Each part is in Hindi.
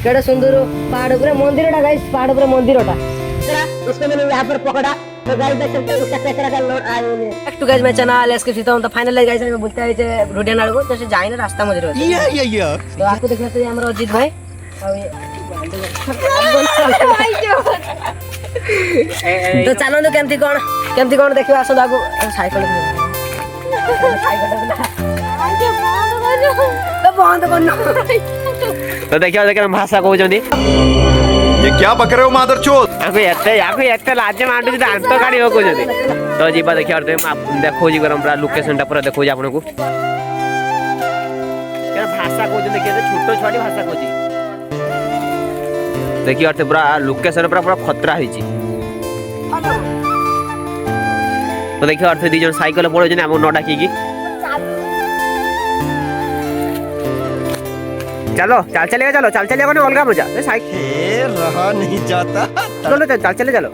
केड़ा सुंदर पहाड़ ऊपर मंदिरटा गाइस पहाड़ ऊपर मंदिरटा उसको मैंने यहाँ पर पकड़ा तो गाइस देख सकते हो उसका चक्कर का लोड आए हुए हैं तो गाइस मैं चैनल एसके सीता हूं तो फाइनली गाइस मैं बोलते हैं जे रोडियानाड़ को जैसे जाए ना रास्ता मझे रहे तो आपको देखना चाहिए हमारा अजीत भाई तो चलो तो केमती कोन देखियो आसो दागो साइकिल तो बंद करना तो देखिए भाषा कहते ये क्या बक रहे हो मादरचोद लाज मांटू दांत काढ़ी कहते तो जीवा देखिए देखो पूरा लोकेशन टा पूरा देखो आपन को भाषा कहते देखिए छोट छुआटी भाषा कहती देखिए अर्थ पूरा लोकेशन पूरा पूरा खतरा होइची तो देखिए अर्थ दी जन साइकिल पड़े हम न डाकी चलो चल चलेगा ना अलग मजा साइकिल रहा नहीं जाता चलो चल चलो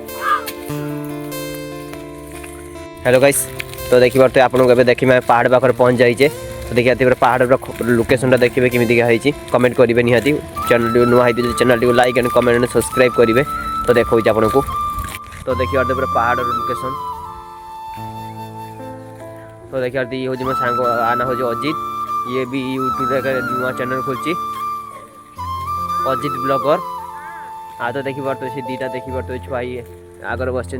हेलो गाइस तो देखिए बार आपन को देखि मैं पहाड़ पाखर पहुंच जाइए तो देखिए पहाड़ लोकेशन देखिए केमी होती कमेंट करेंगे निहाती चैनल नुआ चैनल को like and comment and subscribe करेंगे तो देखो आपन को तो देखिए पहाड़ लोकेशन तो देखिए ये हूँ मो सांग आना हूँ अजित ये भी यूट्यूब नुआ चैनल खोलची अजित ब्लॉगर आ तो देखी पार्थ से दीटा देखी पार्थ छुआ आगर बस तो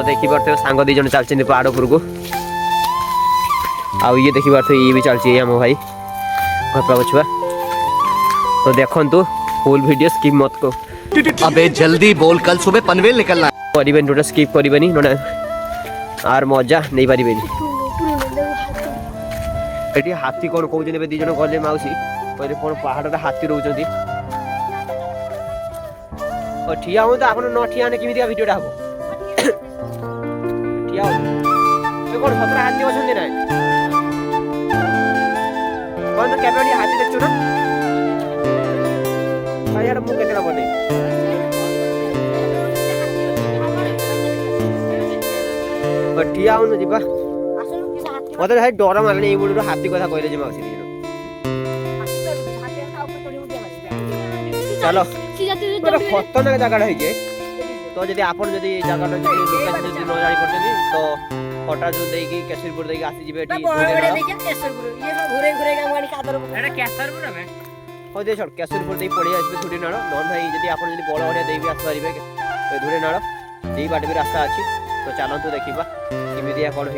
देखी पार्थ सांग दी जन चलते पहाड़ उपर को आ ये देखी पार्थ ये भी चलती आम भाई घर छुआ तो देखु फुल वीडियो स्किप मत को अबे जल्दी बोल कल सुबह पनवेल निकलना करें टोटा स्किप करें ना आर मजा नहीं पारे ये हाथी कौन कहते दीज गले मौसी कहते कौन पहाड़ हाथी रोच ठिया हूँ तो आप न ठिया ने केमी भिडियोटा हम ठिया कौन सतरा हाथी अच्छा ना कौन तो क्या हाथी देखु ना मुझे बने ठिया हूँ जा मत भाई डर मारे ये हाथी कथा कहले मौसी चलो खतरनाक जगह है तो जब आप जगह न जानी तो कटा जो देखिए केसरपुर देखिए आसीजे केसरपुर देख पड़े आसपे धूरी नाड़ नन भाई जब आप बड़ हड़िया दे भी आसपारे धूरी नाड़ यही बाट भी रास्ता अच्छी तो चलतु देखा केमी कौन हो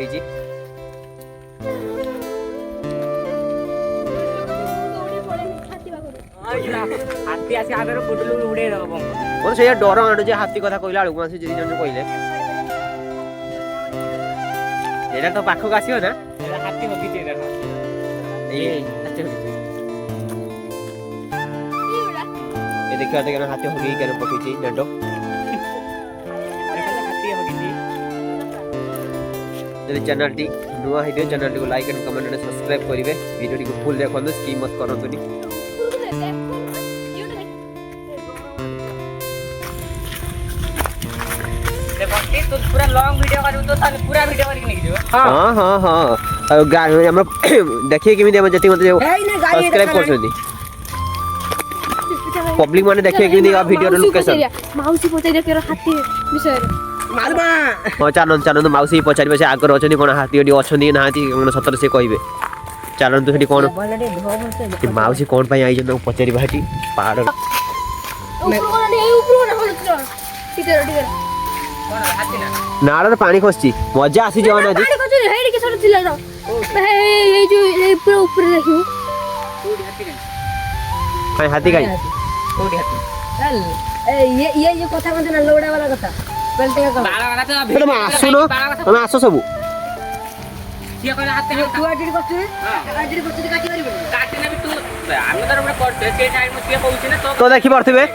डर आनु हाथी कथा कहला कहले ये तो पाखक आसो ना हाथी देखिए हाथी हगी क्या पकई नेट चैनल टी नुआ है चैनल को like and comment and subscribe करेंगे वीडियो को फुल देखो स्किप मत करतुनी तो पूरा लॉन्ग वीडियो करू तो ताले पूरा वीडियो करके निकल दियो हां हम देखिए केमी हम जति मते सब्सक्राइब करछोदी पब्लिक माने देखिए केमी वीडियो लोकेशन माउसी पचाइ केरो हाथी विषय मारबा हां चलन तो माउसी पचारि बसे आगर अछनी कोन हाथी ओडी अछनी नाहाती कोन सतर से कहबे चलन तो सेठी कोन माउसी कोन पई आई जन पचारि बाटी पहाड़ नाड़ पानी खसची मजा आसी जवान आज हेड के सर दिला रो ए जो ए पूरा ऊपर देखियो काई हाथी काई कोडी हाथी ये कथा कहते ना लोड़ा वाला कथा बेल्टे का बाला वाला तो हम आसुनो हम आसो सब किया कहला हाथी तू आडी करछे आडी करछे काटी मारिबे काटी ना भी तू हम तो रे करते के टाइम में किया कहउछ ना तो देखि परथिबे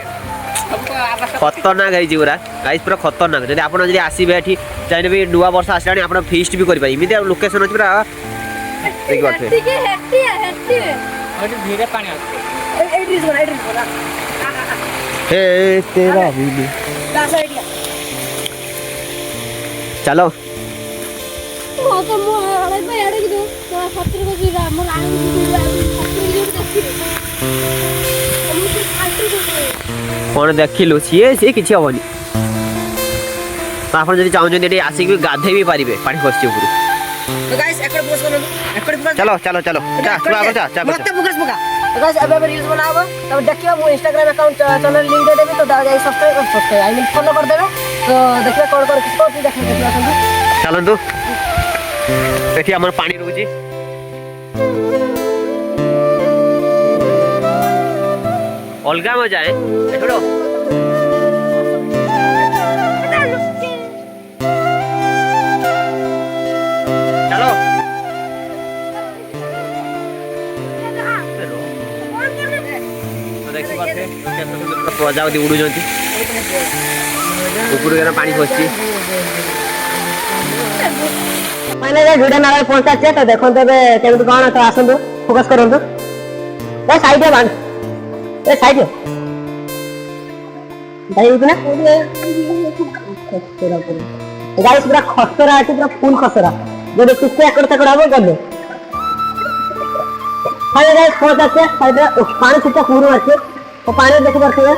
खतरनाक है पूरा गाइस पूरा खतरनाक जब आप आसबे ये चाहे भी नुआ वर्ष आसला आप फिस्ट भी करें इमती लोकेशन अच्छी पूरा चलो तो मो अड़े पे अड़े की तो सत्र को भी राम राम की सत्र की देखी हम तो फालतू को कौन देखिलु सी किसी हेनी तो आप चाहते आसिक गाधे भी पारे पानी खसी ऊपर तो गाइस एकड़ फोकस करो एकड़ फोकस चलो चलो चलो मत फोकस पका तो गाइस अब रील्स बनाबो तब देखियो मो इंस्टाग्राम अकाउंट चैनल लिंक दे देबी तो guys subscribe I mean follow कर देबे तो देखिए कौन कौन किसको देखिए चलतु ये आम पानी रोचे अलग मजा है छोड़ो चलो प्रजापति उड़ू ऊपर पानी खसी मैंने भिडियो नाला पहुंचा तो देखो केमती कौन तो आसतु फोकस करूँ साइड बांध साइड गाइस पूरा खसरा अच्छे पूरा फुल खसरा जो कितने एकड़ तकड़ हम गले पहुंचा पानी छुट्टा पूरा अच्छे तो पानी देखी पारे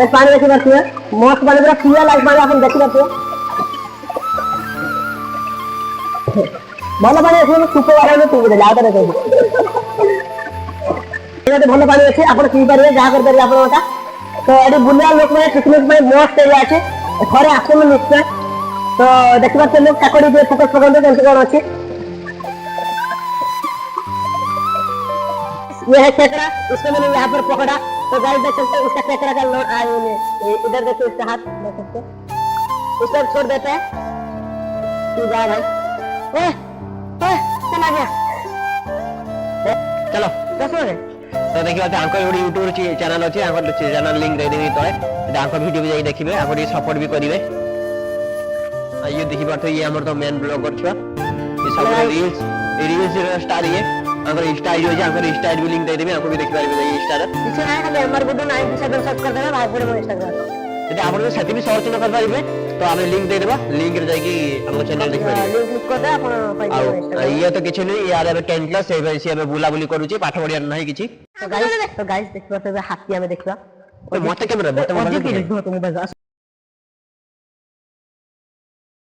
पानी देखी पारे मस्त पानी पूरा क्लियर लाइट पानी आप देखी पारे भल पानी अच्छे सुप बारे पीबे आउे भल पानी अच्छे आप पी पारे जहाँ कर पारे तो ये बुला लोक मैंने पिकनिक मस्त एरिया अच्छे थे आसन निश्चय तो देखी पारे लोग काकड़ी फोकस पकाते केमती कौन अच्छे ये है केकड़ा इसको मैंने यहाँ पर पकड़ा तो गाइस देख सकते हैं इसका केकड़ा का लोड आए इधर देखो इसका हाथ देख सकते हैं इस पर छोड़ देते हैं तू जा भाई चला गया चलो कैसे हो तो देखिए आंकर यूट्यूब चैनल अच्छे चैनल लिंक दे देवी तले आंकर वीडियो भी जाई देखिए आप सपोर्ट भी करेंगे ये देखी पार्थ ये हमर तो मेन ब्लॉगर छुआ ये सब रील्स स्टार ये अगर इंस्टा आईडी हो जाए अगर इंस्टा आईडी लिंक दे देबे आपको भी देखि पारिबे ये इंस्टा पीछे ना खाली हमर गुडू 97 सब कर देना भाई पूरे इंस्टाग्राम यदि आप सेठी भी सर्च न कर पारिबे तो आमे लिंक दे देबा लिंक रे जाई कि हमर चैनल देखि पारिबे लिंक क्लिक कर दे अपन पाइबे इंस्टाग्राम ये तो किछि नहीं यार अब 10 क्लास से भाई से बुला बुली करूची पाठ पढ़िया नहीं किछि तो गाइस देखिबा हाथी हमें देखबा मते कैमरा मते तुम बस